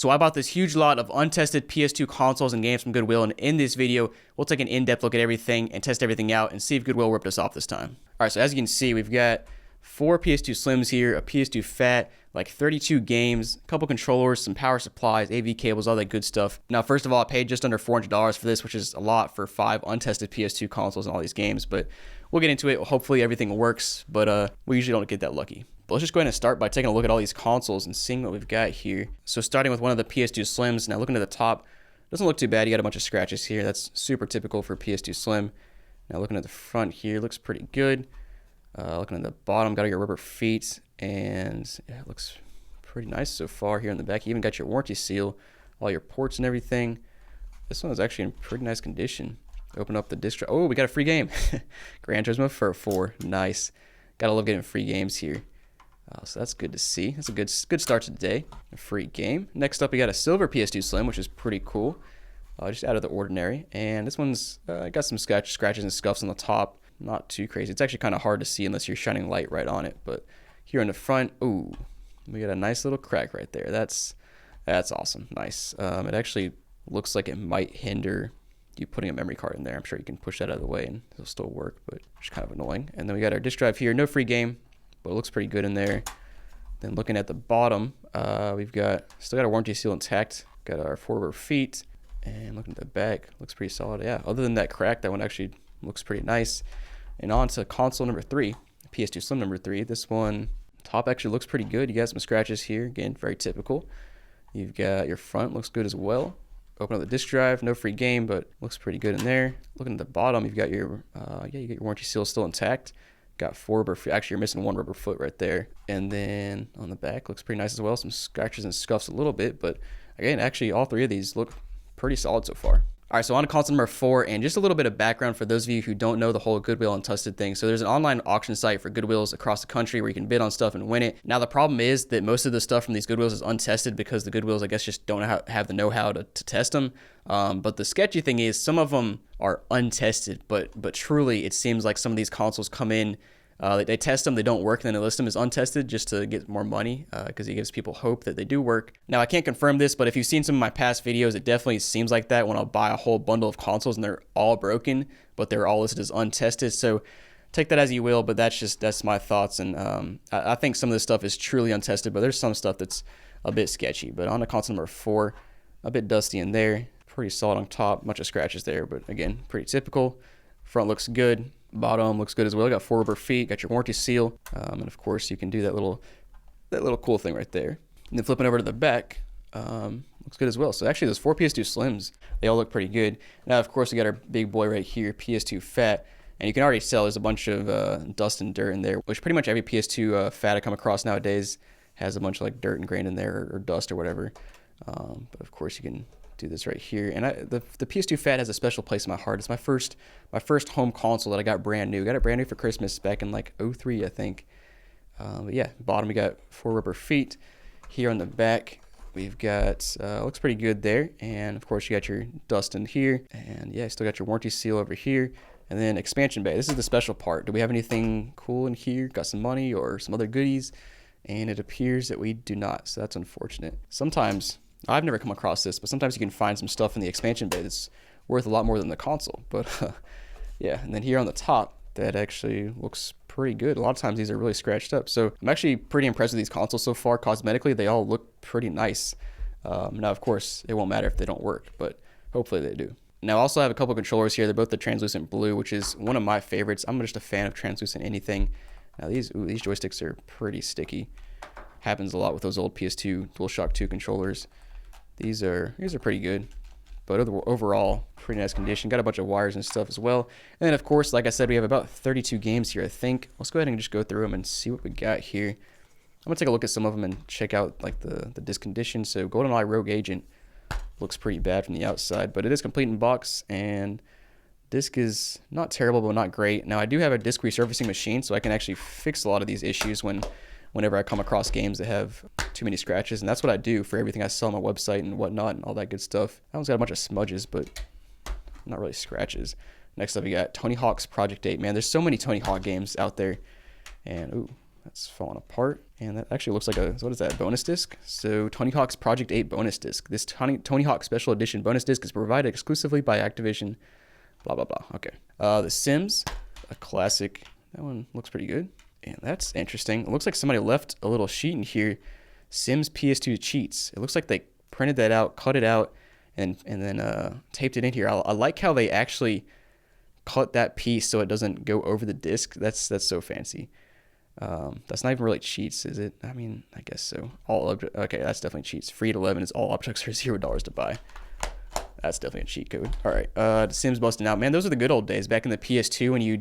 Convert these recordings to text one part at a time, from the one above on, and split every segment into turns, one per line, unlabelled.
So I bought this huge lot of untested PS2 consoles and games from Goodwill, and in this video, we'll take an in-depth look at everything and test everything out and see if Goodwill ripped us off this time. Alright, so as you can see, we've got 4 PS2 Slims here, a PS2 Fat, like 32 games, a couple controllers, some power supplies, AV cables, all that good stuff. Now, first of all, I paid just under $400 for this, which is a lot for 5 untested PS2 consoles and all these games, but we'll get into it. Hopefully everything works, but we usually don't get that lucky. But let's just go ahead and start by taking a look at all these consoles and seeing what we've got here. So starting with one of the PS2 Slims, now looking at the top, doesn't look too bad. You got a bunch of scratches here. That's super typical for PS2 Slim. Now looking at the front here, looks pretty good. Looking at the bottom, got your rubber feet, and yeah, it looks pretty nice so far here in the back. You even got your warranty seal, all your ports and everything. This one is actually in pretty nice condition. Open up the disc drive. Oh, we got a free game. Gran Turismo for 4. Nice. Gotta love getting free games here. So that's good to see. That's a good start to the day. A free game. Next up, we got a silver PS2 Slim, which is pretty cool. Just out of the ordinary. And this one's got some scratches and scuffs on the top. Not too crazy. It's actually kind of hard to see unless you're shining light right on it. But here in the front, ooh, we got a nice little crack right there. That's awesome. Nice. It actually looks like it might hinder you putting a memory card in there. I'm sure you can push that out of the way and it'll still work, but it's kind of annoying. And then we got our disk drive here. No free game, but it looks pretty good in there. Then looking at the bottom, we've still got our warranty seal intact. Got our 4 rubber feet. And looking at the back, looks pretty solid. Yeah, other than that crack, that one actually looks pretty nice. And on to console number 3, PS2 Slim number 3. This one, top actually looks pretty good. You got some scratches here. Again, very typical. You've got your front, looks good as well. Open up the disk drive, no free game, but looks pretty good in there. Looking at the bottom, you've got your you got your warranty seal still intact. Got 4 rubber feet. Actually, you're missing 1 rubber foot right there. And then on the back, looks pretty nice as well. Some scratches and scuffs a little bit, but again, actually all 3 of these look pretty solid so far. All right, so on to console number 4, and just a little bit of background for those of you who don't know the whole Goodwill untested thing. So there's an online auction site for Goodwills across the country where you can bid on stuff and win it. Now the problem is that most of the stuff from these Goodwills is untested because the Goodwills, I guess, just don't have the know-how to test them. But the sketchy thing is some of them are untested, but truly it seems like some of these consoles come in, they test them, they don't work, and then they list them as untested just to get more money because it gives people hope that they do work. Now, I can't confirm this, but if you've seen some of my past videos, it definitely seems like that when I'll buy a whole bundle of consoles and they're all broken, but they're all listed as untested. So take that as you will, but that's my thoughts. And I think some of this stuff is truly untested, but there's some stuff that's a bit sketchy. But on to console number 4, a bit dusty in there, pretty solid on top, bunch of scratches there, but again, pretty typical. Front looks good. Bottom looks good as well. Got 4 rubber feet, got your warranty seal, and of course you can do that little cool thing right there. And then flipping over to the back, looks good as well. So actually, those 4 PS2 Slims, they all look pretty good. Now, of course, we got our big boy right here, PS2 Fat, and you can already tell there's a bunch of dust and dirt in there, which pretty much every PS2 Fat I come across nowadays has a bunch of like dirt and grain in there or dust or whatever. But of course, you can do this right here, and the PS2 Fat has a special place in my heart. It's my first home console that I got brand new. Got it brand new for Christmas back in like 03, I think. But yeah, bottom we got 4 rubber feet. Here on the back we've got looks pretty good there, and of course you got your dust in here, and yeah, still got your warranty seal over here, and then expansion bay. This is the special part. Do we have anything cool in here? Got some money or some other goodies? And it appears that we do not, so that's unfortunate. Sometimes, I've never come across this, but sometimes you can find some stuff in the expansion bay that's worth a lot more than the console. But yeah, and then here on the top, that actually looks pretty good. A lot of times these are really scratched up. So I'm actually pretty impressed with these consoles so far. Cosmetically, they all look pretty nice. Now, of course, it won't matter if they don't work, but hopefully they do. Now, I also have a couple controllers here. They're both the translucent blue, which is one of my favorites. I'm just a fan of translucent anything. Now, these joysticks are pretty sticky. Happens a lot with those old PS2 DualShock 2 controllers. These are pretty good, but overall, pretty nice condition. Got a bunch of wires and stuff as well. And then, of course, like I said, we have about 32 games here, I think. Let's go ahead and just go through them and see what we got here. I'm going to take a look at some of them and check out like the disc condition. So GoldenEye Rogue Agent looks pretty bad from the outside, but it is complete in box, and disc is not terrible, but not great. Now, I do have a disc resurfacing machine, so I can actually fix a lot of these issues whenever I come across games that have too many scratches, and that's what I do for everything I sell on my website and whatnot and all that good stuff. That one's got a bunch of smudges, but not really scratches. Next up, we got Tony Hawk's Project 8. Man, there's so many Tony Hawk games out there, and ooh, That's falling apart. And that actually looks like a, what is that, bonus disc? So Tony Hawk's Project 8 bonus disc. This Tony Hawk Special Edition bonus disc is provided exclusively by Activision. Blah, blah, blah. Okay. The Sims, a classic. That one looks pretty good. And that's interesting. It looks like somebody left a little sheet in here. Sims PS2 cheats. It looks like they printed that out, cut it out, and then taped it in here. I like how they actually cut that piece so it doesn't go over the disc. That's so fancy. That's not even really cheats, is it? I mean, I guess so. Okay, that's definitely cheats. Free at 11 is all objects are $0 to buy. That's definitely a cheat code. All right, The Sims busting out. Man, those are the good old days back in the PS2 when you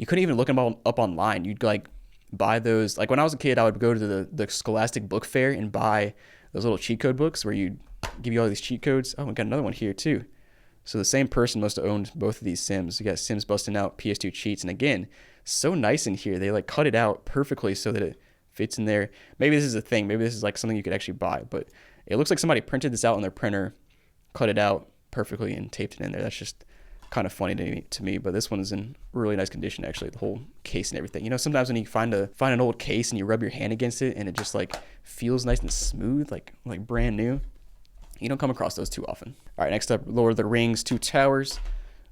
couldn't even look them up online. You'd like buy those. Like when I was a kid, I would go to the Scholastic Book Fair and buy those little cheat code books where you'd give you all these cheat codes. Oh, we got another one here too. So the same person must have owned both of these Sims. You got Sims busting out PS2 cheats. And again, so nice in here. They like cut it out perfectly so that it fits in there. Maybe this is a thing. Maybe this is like something you could actually buy. But it looks like somebody printed this out on their printer, cut it out perfectly, and taped it in there. That's just kind of funny to me. But this one is in really nice condition, actually. The whole case and everything. You know, sometimes when you find an old case and you rub your hand against it and it just like feels nice and smooth, like brand new. You don't come across those too often. All right, next up, Lord of the Rings, Two Towers.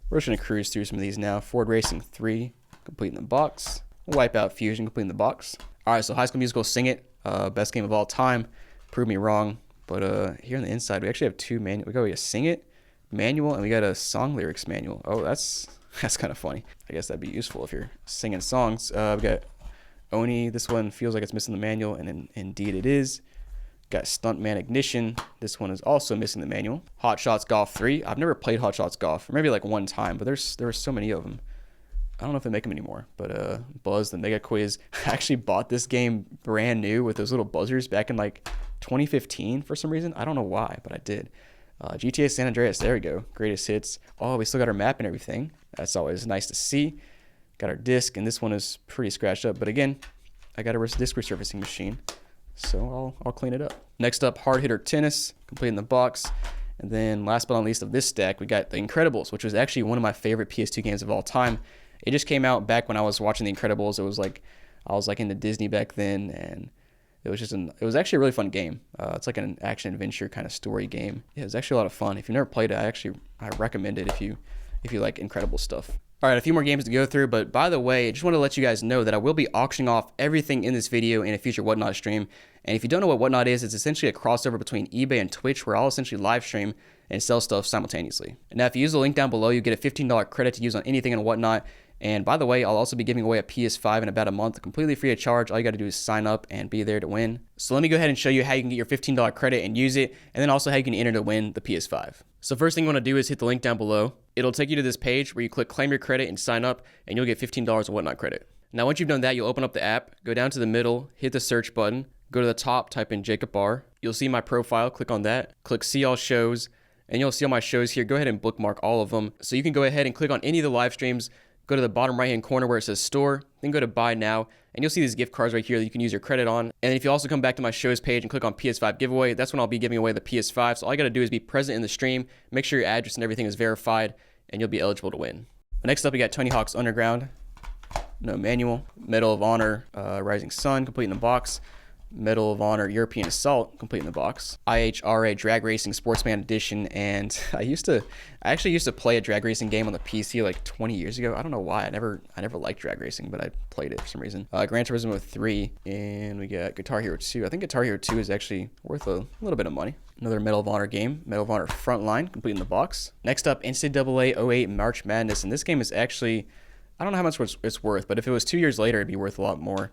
We're just gonna cruise through some of these now. Ford Racing 3, completing the box. Wipeout Fusion, completing the box. All right, so High School Musical, Sing It, best game of all time. Prove me wrong, but here on the inside, we actually have two manual. We got a Sing It manual and we got a song lyrics manual. Oh, that's kind of funny. I guess that'd be useful if you're singing songs. We got Oni. This one feels like it's missing the manual, and indeed it is. Got Stuntman Ignition. This one is also missing the manual. Hot Shots Golf 3. I've never played Hot Shots Golf, or maybe like one time, but there were so many of them. I don't know if they make them anymore, but Buzz the Mega Quiz. I actually bought this game brand new with those little buzzers back in like 2015 for some reason. I don't know why, but I did. GTA San Andreas, there we go. Greatest hits. Oh, we still got our map and everything. That's always nice to see. Got our disc, and this one is pretty scratched up, but again, I got a disc resurfacing machine, so I'll clean it up. Next up, Hard Hitter Tennis, completing the box. And then last but not least of this stack, we got The Incredibles, which was actually one of my favorite PS2 games of all time. It just came out back when I was watching The Incredibles. It was like, I was like into Disney back then, and it was actually a really fun game. It's like an action adventure kind of story game. Yeah, it was actually a lot of fun. If you've never played it, I recommend it if you like Incredible stuff. All right, a few more games to go through, but by the way, I just want to let you guys know that I will be auctioning off everything in this video in a future Whatnot stream. And if you don't know what Whatnot is, it's essentially a crossover between eBay and Twitch where I'll essentially live stream and sell stuff simultaneously. And now if you use the link down below, you get a $15 credit to use on anything in Whatnot. And by the way, I'll also be giving away a PS5 in about a month, completely free of charge. All you got to do is sign up and be there to win. So let me go ahead and show you how you can get your $15 credit and use it, and then also how you can enter to win the PS5. So first thing you want to do is hit the link down below. It'll take you to this page where you click claim your credit and sign up, and you'll get $15 of Whatnot credit. Now once you've done that, you'll open up the app, go down to the middle, hit the search button, go to the top, type in Jacob Barr. You'll see my profile, click on that, click see all shows, and you'll see all my shows here. Go ahead and bookmark all of them. So you can go ahead and click on any of the live streams, go to the bottom right hand corner where it says store, then go to buy now, and you'll see these gift cards right here that you can use your credit on. And if you also come back to my shows page and click on PS5 giveaway, that's when I'll be giving away the PS5. So all you gotta do is be present in the stream, make sure your address and everything is verified, and you'll be eligible to win. Next up, we got Tony Hawk's Underground, no manual. Medal of Honor, Rising Sun, completing the box. Medal of Honor European Assault, completing the box. IHRA Drag Racing Sportsman Edition, and I actually used to play a drag racing game on the PC like 20 years ago. I don't know why. I never liked drag racing, but I played it for some reason. Gran Turismo 3, and we got Guitar Hero 2. I think Guitar Hero 2 is actually worth a little bit of money. Another Medal of Honor game, Medal of Honor Frontline, completing the box. Next up, NCAA 08 March Madness, and this game is actually, I don't know how much it's worth, but if it was 2 years later, it'd be worth a lot more.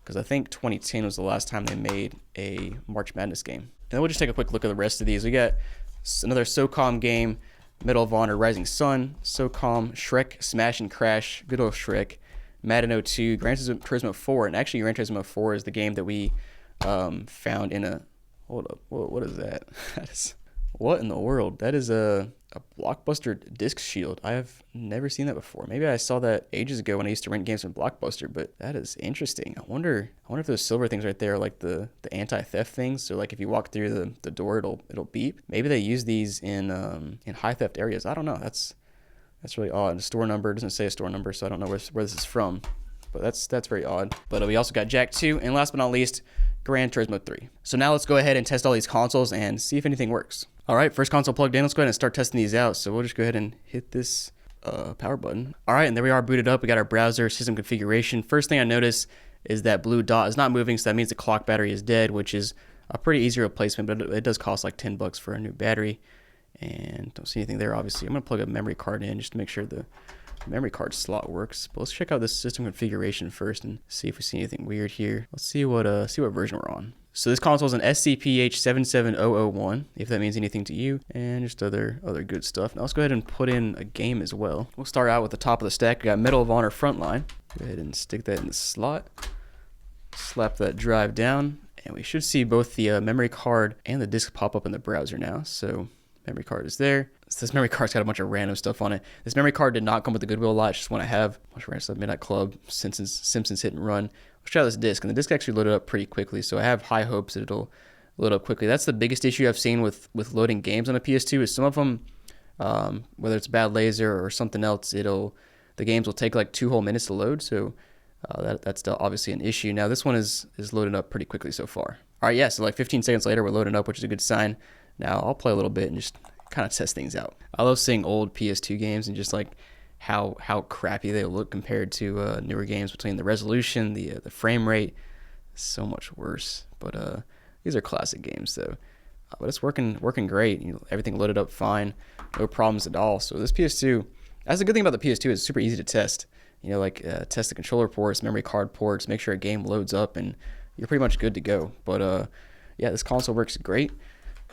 Because I think 2010 was the last time they made a March Madness game. And then we'll just take a quick look at the rest of these. We got another SOCOM game, Medal of Honor Rising Sun, SOCOM, Shrek Smash and Crash, good old Shrek, Madden 02, Gran Turismo 4, and actually Gran Turismo 4 is the game that we found in a, hold up, what is that? What in the world? That is a Blockbuster disc shield. I have never seen that before. Maybe I saw that ages ago when I used to rent games from Blockbuster, but that is interesting. I wonder if those silver things right there are like the anti-theft things. So like if you walk through the door, it'll beep. Maybe they use these in high theft areas. I don't know. That's really odd. The store number doesn't say a store number, so I don't know where this is from. but that's very odd. But we also got Jack 2, and last but not least, Gran Turismo 3. So now let's go ahead and test all these consoles and see if anything works. All right, first console plugged in. Let's go ahead and start testing these out. So we'll just go ahead and hit this power button. All right, and there we are booted up. We got our browser, system configuration. First thing I notice is that blue dot is not moving, so that means the clock battery is dead, which is a pretty easy replacement, but it does cost like $10 for a new battery. And don't see anything there, obviously. I'm gonna plug a memory card in just to make sure the memory card slot works. But let's check out this system configuration first and see if we see anything weird here. Let's see what version we're on. So this console is an SCPH77001, if that means anything to you, and just other good stuff. Now let's go ahead and put in a game as well. We'll start out with the top of the stack. We got Medal of Honor Frontline. Go ahead and stick that in the slot. Slap that drive down, and we should see both the memory card and the disc pop up in the browser now. So memory card is there. So this memory card's got a bunch of random stuff on it. This memory card did not come with the Goodwill lot. It's just one I have. A bunch of random stuff. Midnight Club, Simpsons Hit and Run. Let's try this disc, and the disc actually loaded up pretty quickly, so I have high hopes that it'll load up quickly. That's the biggest issue I've seen with loading games on a PS2 is some of them, whether it's bad laser or something else, the games will take like 2 whole minutes to load, so that's still obviously an issue. Now this one is loaded up pretty quickly so far. All right, yeah, so like 15 seconds later we're loading up, which is a good sign. Now I'll play a little bit and just kind of test things out. I love seeing old PS2 games and just like how crappy they look compared to newer games, between the resolution, the frame rate. So much worse. But these are classic games though. But it's working great. Everything loaded up fine, no problems at all. So this PS2, that's the good thing about the PS2, it's super easy to test. Test the controller ports, memory card ports, make sure a game loads up, and you're pretty much good to go. But yeah, this console works great.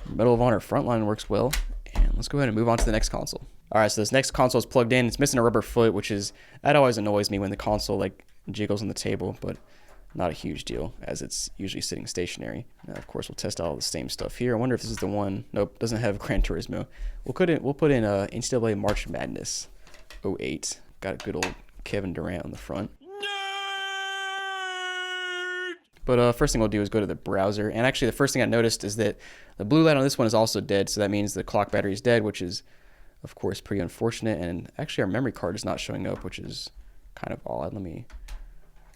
Medal of Honor Frontline works well. And let's go ahead and move on to the next console. All right, so this next console is plugged in. It's missing a rubber foot, that always annoys me when the console like jiggles on the table, but not a huge deal as it's usually sitting stationary. Now, of course, we'll test all the same stuff here. I wonder if this is the one. Nope, doesn't have Gran Turismo. We'll put in NCAA March Madness 08. Got a good old Kevin Durant on the front. But first thing we'll do is go to the browser. And actually, the first thing I noticed is that the blue light on this one is also dead. So that means the clock battery is dead, which is, of course, pretty unfortunate. And actually, our memory card is not showing up, which is kind of odd. Let me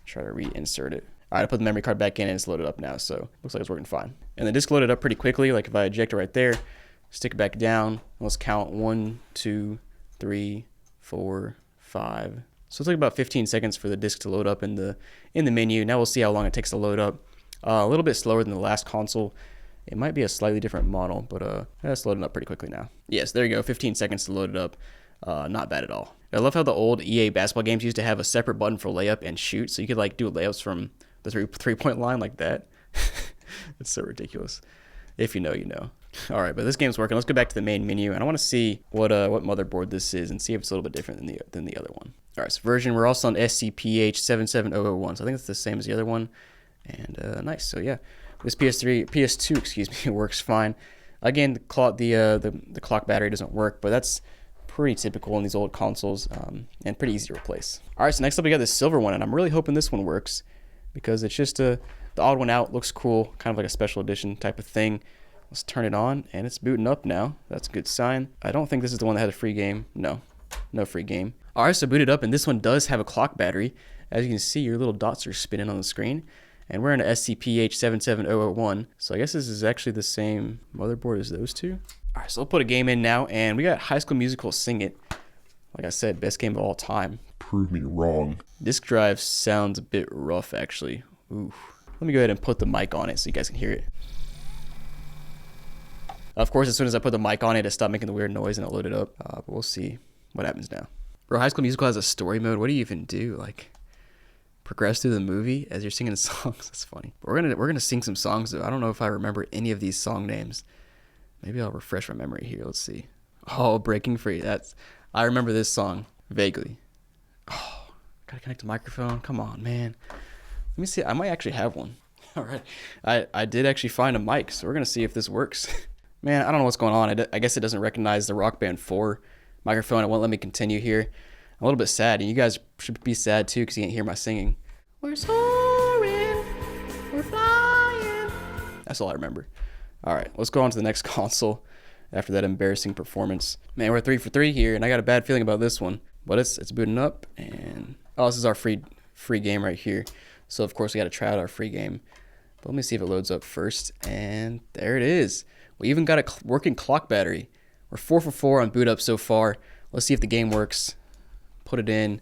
try to reinsert it. All right, I put the memory card back in and it's loaded up now. So looks like it's working fine. And the disc loaded up pretty quickly. Like if I eject it right there, stick it back down. Let's count 1, 2, 3, 4, 5. So it took about 15 seconds for the disc to load up in the menu. Now we'll see how long it takes to load up. A little bit slower than the last console. It might be a slightly different model, but it's loading up pretty quickly now. Yes, there you go. 15 seconds to load it up. Not bad at all. I love how the old EA basketball games used to have a separate button for layup and shoot, so you could like do layups from the three-point line like that. It's so ridiculous. If you know, you know. All right, but this game's working. Let's go back to the main menu, and I want to see what motherboard this is and see if it's a little bit different than the other one. All right, so version, we're also on SCPH77001, so I think it's the same as the other one. And nice. So yeah, this PS2, excuse me, works fine. Again, the clock battery doesn't work, but that's pretty typical in these old consoles, and pretty easy to replace. All right, so next up we got this silver one, and I'm really hoping this one works because it's just the odd one out. Looks cool, kind of like a special edition type of thing. Let's turn it on, and it's booting up now. That's a good sign. I don't think this is the one that had a free game. No free game. All right, so booted up, and this one does have a clock battery. As you can see, your little dots are spinning on the screen, and we're in a SCPH77001. So I guess this is actually the same motherboard as those two. All right, so we'll put a game in now, and we got High School Musical Sing It. Like I said, best game of all time.
Prove me wrong.
Disk drive sounds a bit rough, actually. Ooh. Let me go ahead and put the mic on it so you guys can hear it. Of course, as soon as I put the mic on it, it stopped making the weird noise and it loaded up. But we'll see what happens now. Bro, High School Musical has a story mode. What do you even do? Like, progress through the movie as you're singing songs? That's funny. But we're gonna sing some songs though. I don't know if I remember any of these song names. Maybe I'll refresh my memory here. Let's see. Oh, Breaking Free. I remember this song vaguely. Oh, gotta connect the microphone. Come on, man. Let me see. I might actually have one. All right. I did actually find a mic, so we're gonna see if this works. Man, I don't know what's going on. I guess it doesn't recognize the Rock Band 4 microphone. It won't let me continue here. I'm a little bit sad, and you guys should be sad too because you can't hear my singing. We're soaring, we're flying. That's all I remember. All right, let's go on to the next console after that embarrassing performance. Man, we're 3 for 3 here, and I got a bad feeling about this one. But it's booting up, and oh, this is our free free game right here. So of course we got to try out our free game. But let me see if it loads up first. And there it is. We even got a working clock battery. We're 4 for 4 on boot up so far. Let's see if the game works. Put it in.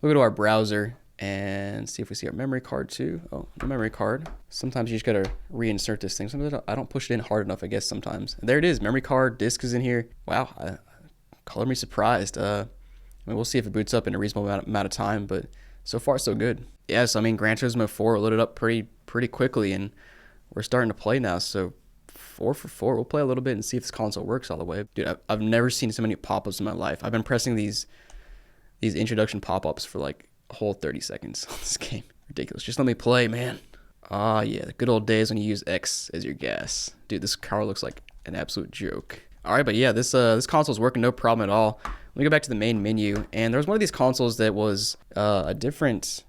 We'll go to our browser and see if we see our memory card too. Oh, the memory card. Sometimes you just gotta reinsert this thing. Sometimes I don't push it in hard enough, I guess sometimes. And there it is, memory card, disk is in here. Wow, color me surprised. I mean, we'll see if it boots up in a reasonable amount of time, but so far so good. Yes, I mean, Gran Turismo 4 loaded up pretty quickly, and we're starting to play now. So 4 for 4. We'll play a little bit and see if this console works all the way. Dude, I've never seen so many pop-ups in my life. I've been pressing these introduction pop-ups for like a whole 30 seconds on this game. Ridiculous. Just let me play, man. Ah, yeah, the good old days when you use X as your gas. Dude, this car looks like an absolute joke. All right, but yeah, this console's working no problem at all. Let me go back to the main menu, and there was one of these consoles that was a different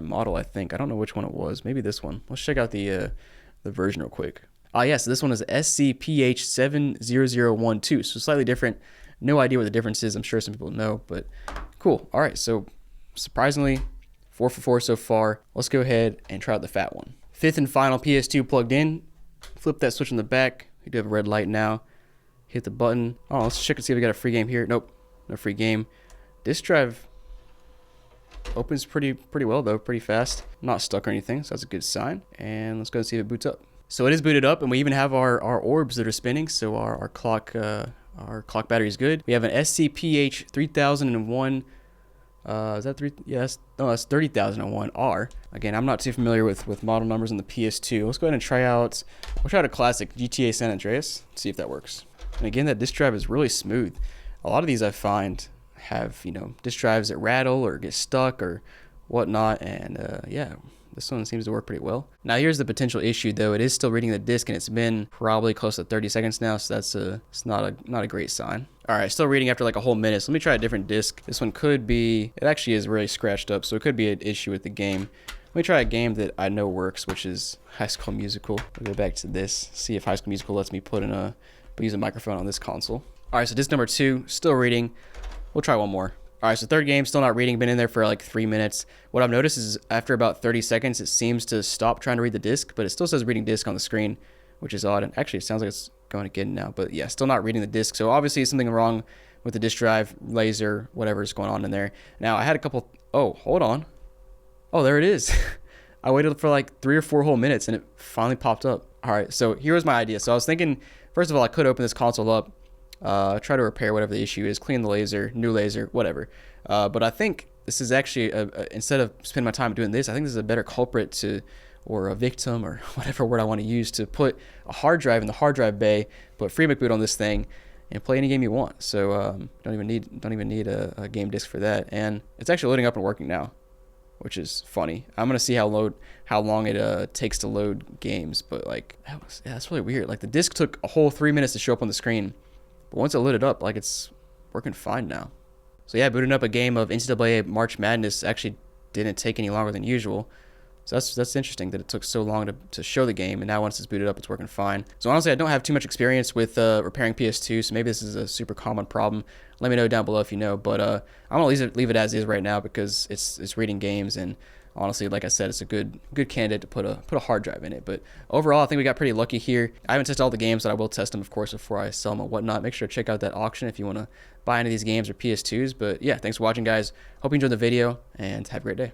model, I think. I don't know which one it was. Maybe this one. Let's check out the version real quick. Yes, so this one is SCPH70012, so slightly different. No idea what the difference is. I'm sure some people know, but cool. All right, so surprisingly, 4 for 4 so far. Let's go ahead and try out the fat one. Fifth and final PS2 plugged in. Flip that switch in the back. We do have a red light now. Hit the button. Oh, let's check and see if we got a free game here. Nope, no free game. Disk drive opens pretty well though, pretty fast. Not stuck or anything, so that's a good sign. And let's go and see if it boots up. So it is booted up, and we even have our orbs that are spinning. So our clock battery is good. We have an SCPH 3001. Is that 3? Yes. No, that's 30,001R. Again, I'm not too familiar with model numbers on the PS2. Let's go ahead and try out. We'll try out a classic GTA San Andreas. See if that works. And again, that disk drive is really smooth. A lot of these I find have, you know, disk drives that rattle or get stuck or whatnot, and yeah, this one seems to work pretty well. Now here's the potential issue though. It is still reading the disk, and it's been probably close to 30 seconds now, so it's not a great sign. All right, still reading after like a whole minute. So let me try a different disk. This one could be, it actually is really scratched up, so it could be an issue with the game. Let me try a game that I know works, which is High School Musical. I'll go back to this, see if High School Musical lets me use a microphone on this console. All right, so disk number 2, still reading. We'll try one more. All right, so third game, still not reading. Been in there for like 3 minutes. What I've noticed is after about 30 seconds, it seems to stop trying to read the disk, but it still says reading disk on the screen, which is odd. And actually, it sounds like it's going again now, but yeah, still not reading the disk. So obviously something wrong with the disk drive, laser, whatever is going on in there. Now I had a couple, oh, hold on. Oh, there it is. I waited for like 3 or 4 whole minutes and it finally popped up. All right, so here was my idea. So I was thinking, first of all, I could open this console up, try to repair whatever the issue is, clean the laser, new laser, whatever. But I think this is actually, instead of spending my time doing this, I think this is a better culprit to, or a victim, or whatever word I want to use, to put a hard drive in the hard drive bay, put FreeMac boot on this thing, and play any game you want. So don't even need a game disc for that. And it's actually loading up and working now, which is funny. I'm gonna see how long it takes to load games, but like that's really weird. Like the disc took a whole 3 minutes to show up on the screen, but once it loaded up, like it's working fine now. So yeah, booting up a game of NCAA March Madness actually didn't take any longer than usual. So that's interesting that it took so long to show the game, and now once it's booted up, it's working fine. So honestly, I don't have too much experience with repairing PS2, so maybe this is a super common problem. Let me know down below if you know, but I'm gonna leave it as is right now because it's reading games, and honestly, like I said, it's a good candidate to put a hard drive in it. But overall, I think we got pretty lucky here. I haven't tested all the games, but I will test them, of course, before I sell them and whatnot. Make sure to check out that auction if you want to buy any of these games or PS2s. But yeah, thanks for watching, guys. Hope you enjoyed the video, and have a great day.